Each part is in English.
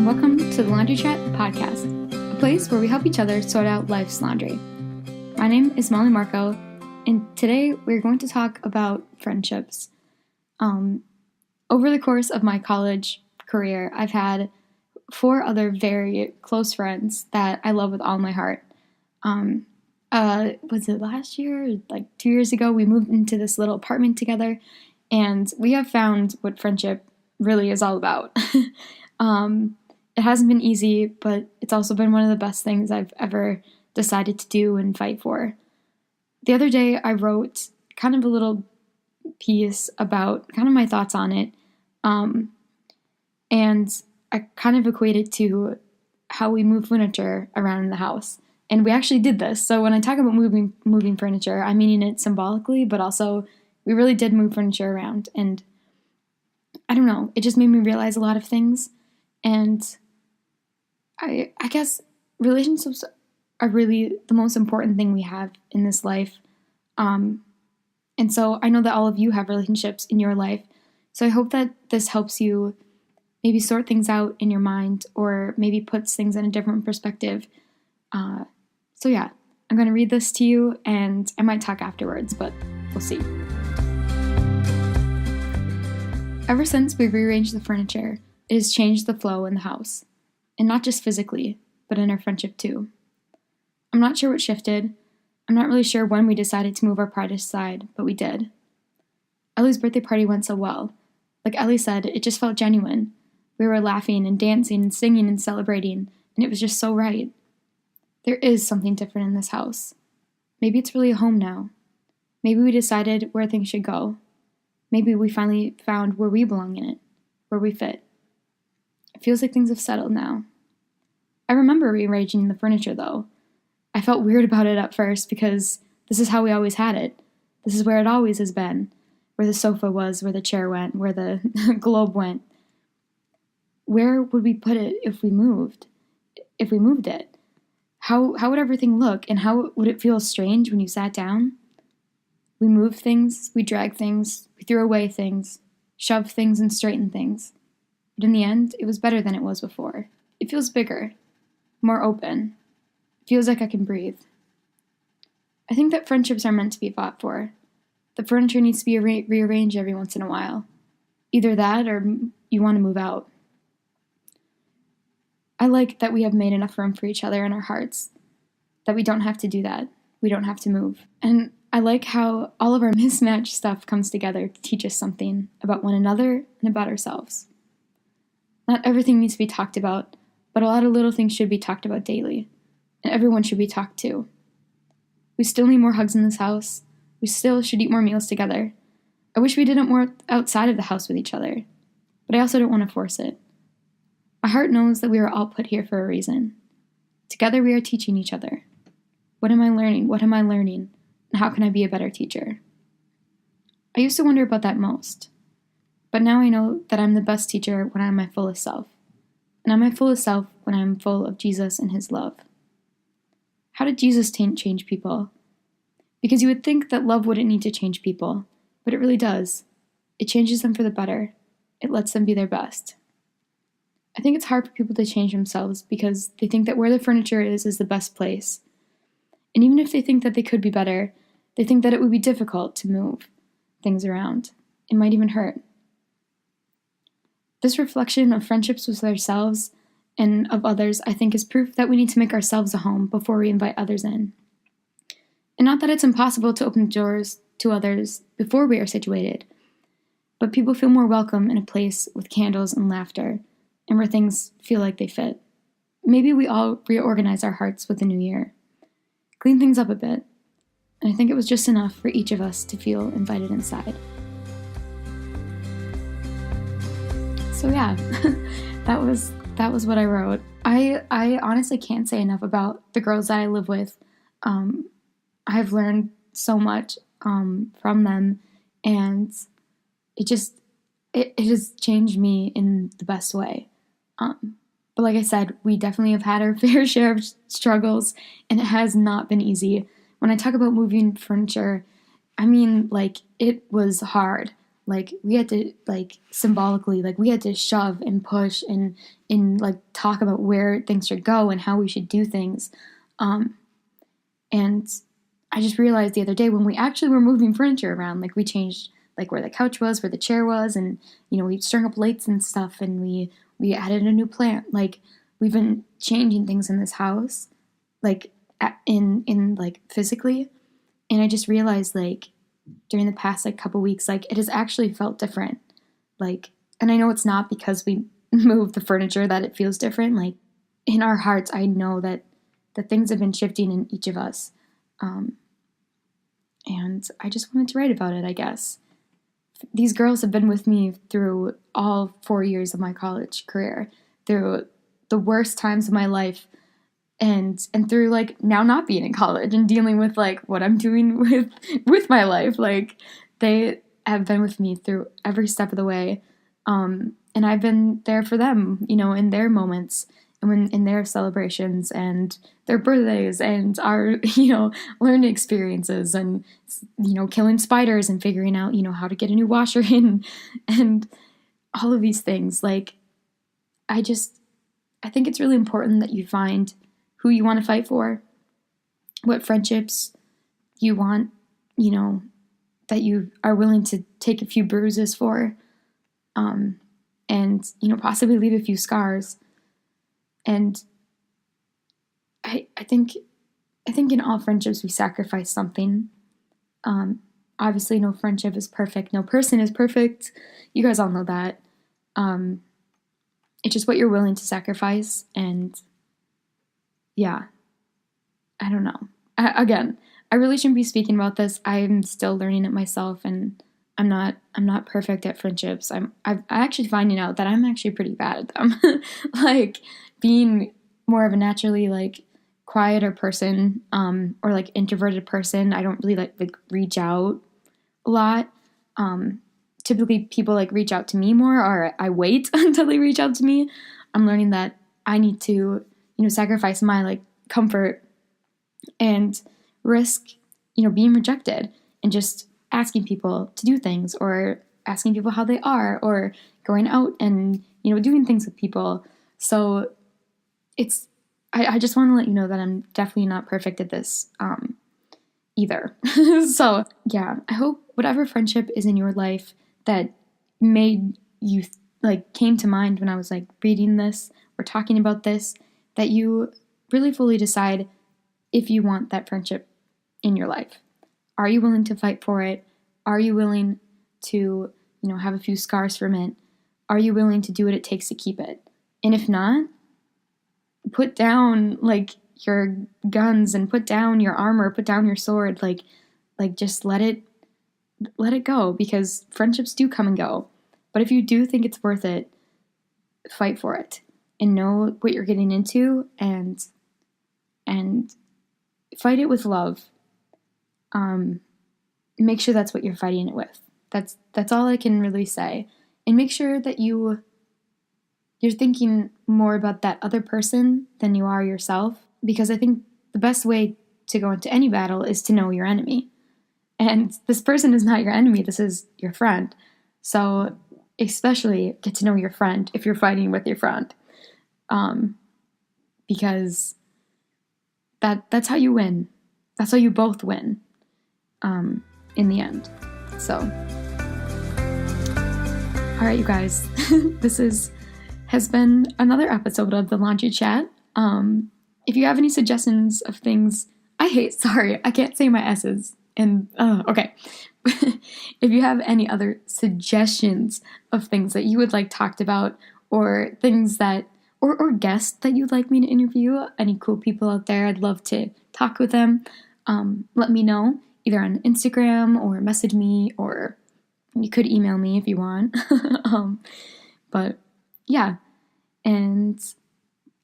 welcome to the Laundry Chat podcast, a place where we help each other sort out life's laundry. My name is Molly Marco, and today we're going to talk about friendships. Over the course of my college career, I've had 4 other very close friends that I love with all my heart. Was it last year? Like 2 years ago, we moved into this little apartment together, and we have found what friendship really is all about. It hasn't been easy, but it's also been one of the best things I've ever decided to do and fight for. The other day, I wrote kind of a little piece about kind of my thoughts on it, and I kind of equated to how we move furniture around in the house. And we actually did this. So when I talk about moving furniture, I'm meaning it symbolically, but also we really did move furniture around. And I don't know, it just made me realize a lot of things. And I guess relationships are really the most important thing we have in this life. And so I know that all of you have relationships in your life. So I hope that this helps you maybe sort things out in your mind or maybe puts things in a different perspective. So yeah, I'm going to read this to you and I might talk afterwards, but we'll see. Ever since we rearranged the furniture, it has changed the flow in the house. And not just physically, but in our friendship too. I'm not sure what shifted. I'm not really sure when we decided to move our pride aside, but we did. Ellie's birthday party went so well. Like Ellie said, it just felt genuine. We were laughing and dancing and singing and celebrating, and it was just so right. There is something different in this house. Maybe it's really a home now. Maybe we decided where things should go. Maybe we finally found where we belong in it, where we fit. It feels like things have settled now. I remember rearranging the furniture, though. I felt weird about it at first because this is how we always had it. This is where it always has been. Where the sofa was, where the chair went, where the globe went. Where would we put it if we moved? If we moved it? How would everything look, and how would it feel strange when you sat down? We moved things, we dragged things, we threw away things, shoved things and straightened things. But in the end, it was better than it was before. It feels bigger, more open. It feels like I can breathe. I think that friendships are meant to be fought for. The furniture needs to be rearranged every once in a while. Either that or you want to move out. I like that we have made enough room for each other in our hearts, that we don't have to do that. We don't have to move. And I like how all of our mismatched stuff comes together to teach us something about one another and about ourselves. Not everything needs to be talked about, but a lot of little things should be talked about daily, and everyone should be talked to. We still need more hugs in this house. We still should eat more meals together. I wish we did it more outside of the house with each other, but I also don't want to force it. My heart knows that we are all put here for a reason. Together we are teaching each other. What am I learning? What am I learning? And how can I be a better teacher? I used to wonder about that most. But now I know that I'm the best teacher when I'm my fullest self. And I'm my fullest self when I'm full of Jesus and his love. How did Jesus change people? Because you would think that love wouldn't need to change people, but it really does. It changes them for the better. It lets them be their best. I think it's hard for people to change themselves because they think that where the furniture is the best place. And even if they think that they could be better, they think that it would be difficult to move things around. It might even hurt. This reflection of friendships with ourselves and of others, I think, is proof that we need to make ourselves a home before we invite others in. And not that it's impossible to open doors to others before we are situated, but people feel more welcome in a place with candles and laughter, and where things feel like they fit. Maybe we all reorganize our hearts with the new year, clean things up a bit, and I think it was just enough for each of us to feel invited inside. So yeah, that was what I wrote. I honestly can't say enough about the girls that I live with. I've learned so much from them, and it has changed me in the best way. But like I said, we definitely have had our fair share of struggles, and it has not been easy. When I talk about moving furniture, I mean, like, it was hard. Like, we had to, like, symbolically, like, we had to shove and push and like, talk about where things should go and how we should do things. And I just realized the other day when we actually were moving furniture around, like, we changed, like, where the couch was, where the chair was, and, we strung up lights and stuff, and we added a new plant. Like, we've been changing things in this house, like, in like, physically. And I just realized, like, during the past, like, couple weeks, like, it has actually felt different. Like, and I know it's not because we moved the furniture that it feels different. Like, in our hearts, I know that the things have been shifting in each of us. And I just wanted to write about it, I guess. These girls have been with me through all 4 years of my college career, through the worst times of my life, and through, like, now not being in college and dealing with, like, what I'm doing with my life. Like, they have been with me through every step of the way. And I've been there for them, in their moments and when in their celebrations and their birthdays and our, learning experiences and, killing spiders and figuring out, how to get a new washer in and all of these things. Like, I think it's really important that you find who you want to fight for, what friendships you want, that you are willing to take a few bruises for, and, possibly leave a few scars. And I think in all friendships we sacrifice something. Obviously no friendship is perfect. No person is perfect. You guys all know that. It's just what you're willing to sacrifice. And yeah, I don't know. I really shouldn't be speaking about this. I'm still learning it myself, and I'm not perfect at friendships. I'm actually finding out that I'm actually pretty bad at them. Like, being more of a naturally, like, quieter person, or, like, introverted person. I don't really like reach out a lot. Typically people, like, reach out to me more, or I wait until they reach out to me. I'm learning that I need to, sacrifice my, like, comfort and risk, being rejected, and just asking people to do things, or asking people how they are, or going out and, doing things with people. So I just want to let you know that I'm definitely not perfect at this, either. So yeah, I hope whatever friendship is in your life that made you, like, came to mind when I was, like, reading this or talking about this, that you really fully decide if you want that friendship in your life. Are you willing to fight for it? Are you willing to, have a few scars from it? Are you willing to do what it takes to keep it? And if not, put down, like, your guns and put down your armor, put down your sword, like just let it go, because friendships do come and go. But if you do think it's worth it, fight for it and know what you're getting into, and fight it with love. Make sure that's what you're fighting it with. That's all I can really say. And make sure that you're thinking more about that other person than you are yourself, because I think the best way to go into any battle is to know your enemy. And this person is not your enemy, this is your friend. So especially get to know your friend if you're fighting with your friend. Because that's how you win. That's how you both win, in the end. So, all right, you guys, this has been another episode of the Laundry Chat. If you have any suggestions of things, I can't say my S's. And, okay. If you have any other suggestions of things that you would like talked about, or things that, or guests that you'd like me to interview, any cool people out there, I'd love to talk with them. Let me know, either on Instagram or message me, or you could email me if you want. But yeah, and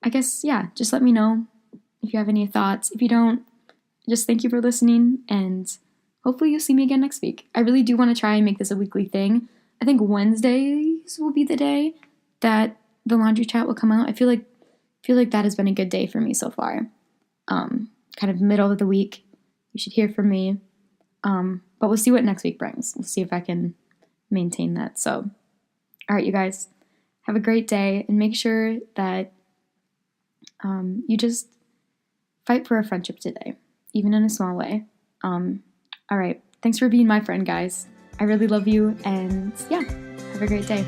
I guess, yeah, just let me know if you have any thoughts. If you don't, just thank you for listening, and hopefully you'll see me again next week. I really do want to try and make this a weekly thing. I think Wednesdays will be the day that the Laundry Chat will come out. I feel like that has been a good day for me so far. Kind of middle of the week, you should hear from me. But we'll see what next week brings. We'll see if I can maintain that. So, all right, you guys, have a great day, and make sure that you just fight for a friendship today, even in a small way. All right, thanks for being my friend, guys. I really love you, and yeah, have a great day.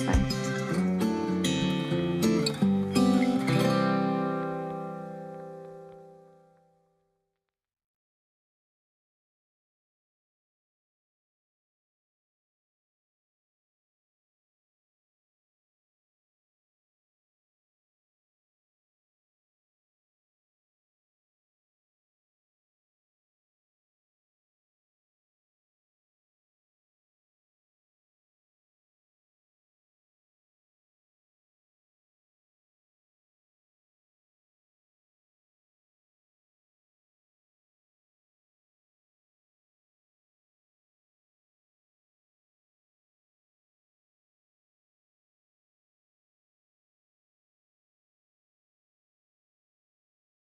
Bye.